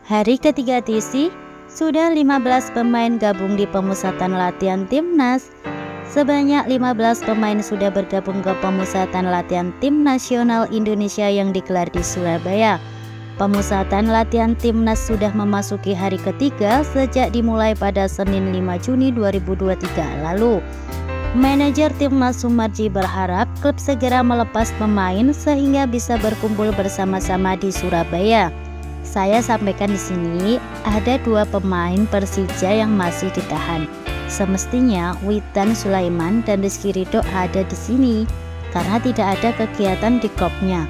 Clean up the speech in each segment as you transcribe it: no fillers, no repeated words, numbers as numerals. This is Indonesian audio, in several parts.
Hari ketiga TC, sudah 15 pemain gabung di pemusatan latihan timnas. Sebanyak 15 pemain sudah bergabung ke pemusatan latihan tim nasional Indonesia yang digelar di Surabaya. Pemusatan latihan timnas sudah memasuki hari ketiga sejak dimulai pada Senin 5 Juni 2023 lalu. Manajer timnas Sumarji berharap klub segera melepas pemain sehingga bisa berkumpul bersama-sama di Surabaya. Saya sampaikan di sini ada 2 pemain Persija yang masih ditahan. Semestinya Witan Sulaiman dan Rizky Ridho ada di sini karena tidak ada kegiatan di klubnya.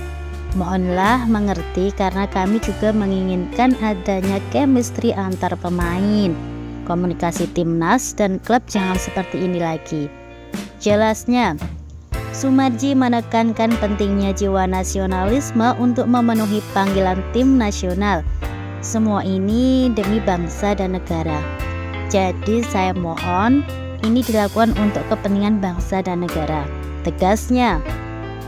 Mohonlah mengerti karena kami juga menginginkan adanya chemistry antar pemain. Komunikasi timnas dan klub jangan seperti ini lagi. Jelasnya, Sumarji menekankan pentingnya jiwa nasionalisme untuk memenuhi panggilan tim nasional. Semua ini demi bangsa dan negara. Jadi saya mohon ini dilakukan untuk kepentingan bangsa dan negara. Tegasnya,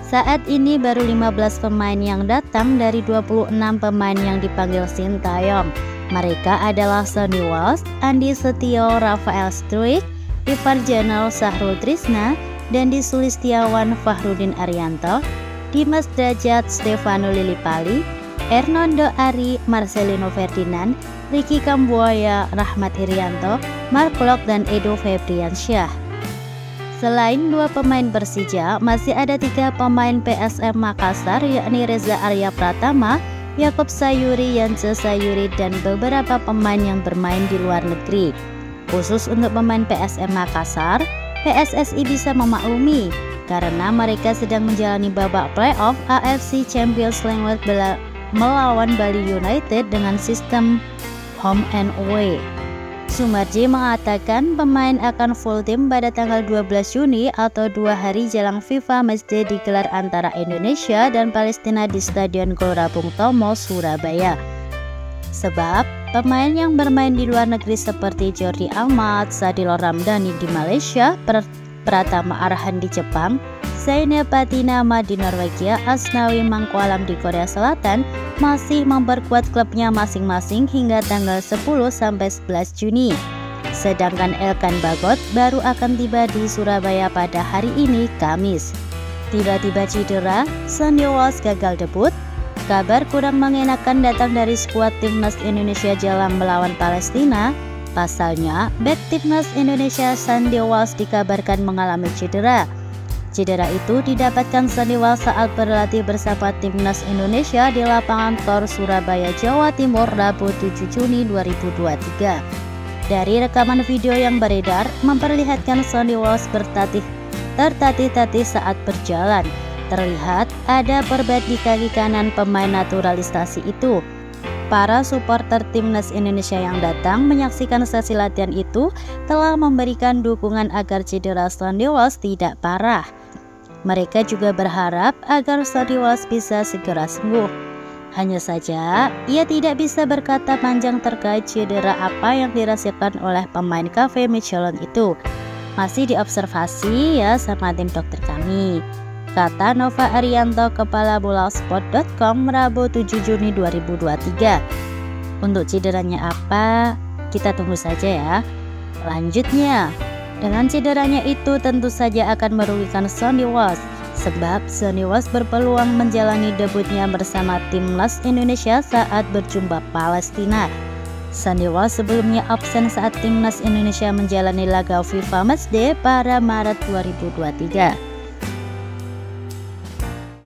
saat ini baru 15 pemain yang datang dari 26 pemain yang dipanggil Sintayong. Mereka adalah Sonny Walsh, Andi Setio, Rafael Struijk, Ivar Janel, Sahrul Trisna, Dandi Sulistiawan, Fahrudin Arianto, Dimas Drajat, Stefano Lillipali, Hernando Ari, Marcelino Ferdinand, Ricky Kambuaya, Rahmat Irianto, Mark Klok, dan Edo Febriansyah. Selain 2 pemain Persija, masih ada 3 pemain PSM Makassar yakni Reza Arya Pratama, Yakob Sayuri, Yance Sayuri, dan beberapa pemain yang bermain di luar negeri. Khusus untuk pemain PSM Makassar, PSSI bisa memaklumi karena mereka sedang menjalani babak playoff AFC Champions League melawan Bali United dengan sistem home and away. Sumarji mengatakan pemain akan full tim pada tanggal 12 Juni atau 2 hari jelang FIFA Matchday digelar antara Indonesia dan Palestina di Stadion Gelora Bung Tomo, Surabaya. Sebab pemain yang bermain di luar negeri seperti Jordi Amat, Sadil Ramdhani di Malaysia, Pratama Arhan di Jepang, Zainal Patinama di Norwegia, Asnawi Mangkualam di Korea Selatan masih memperkuat klubnya masing-masing hingga tanggal 10-11 Juni. Sedangkan Elkan Bagot baru akan tiba di Surabaya pada hari ini, Kamis. Tiba-tiba cedera, Sonny Walsh gagal debut. Kabar kurang mengenakan datang dari skuad timnas Indonesia jelang melawan Palestina. Pasalnya, bek timnas Indonesia Sonny Walsh dikabarkan mengalami cedera. Cedera itu didapatkan Sonny Walsh saat berlatih bersama timnas Indonesia di lapangan Tor Surabaya, Jawa Timur, Rabu 7 Juni 2023. Dari rekaman video yang beredar memperlihatkan Sonny Walsh tertatih-tatih saat berjalan. Terlihat ada perbat di kaki kanan pemain naturalisasi itu. Para supporter timnas Indonesia yang datang menyaksikan sesi latihan itu telah memberikan dukungan agar cedera Sonny Walsh tidak parah. Mereka juga berharap agar Sonny Walsh bisa segera sembuh. Hanya saja, ia tidak bisa berkata panjang terkait cedera apa yang dirasakan oleh pemain Cafe Michelin itu. Masih diobservasi ya sama tim dokter kami, kata Nova Arianto, kepala bola-sport.com, Rabu 7 Juni 2023. Untuk cederanya apa? Kita tunggu saja ya. Lanjutnya, dengan cederanya itu tentu saja akan merugikan Sonny Walsh, sebab Sonny Walsh berpeluang menjalani debutnya bersama timnas Indonesia saat berjumpa Palestina. Sonny Walsh sebelumnya absen saat timnas Indonesia menjalani laga FIFA Matchday pada Maret 2023.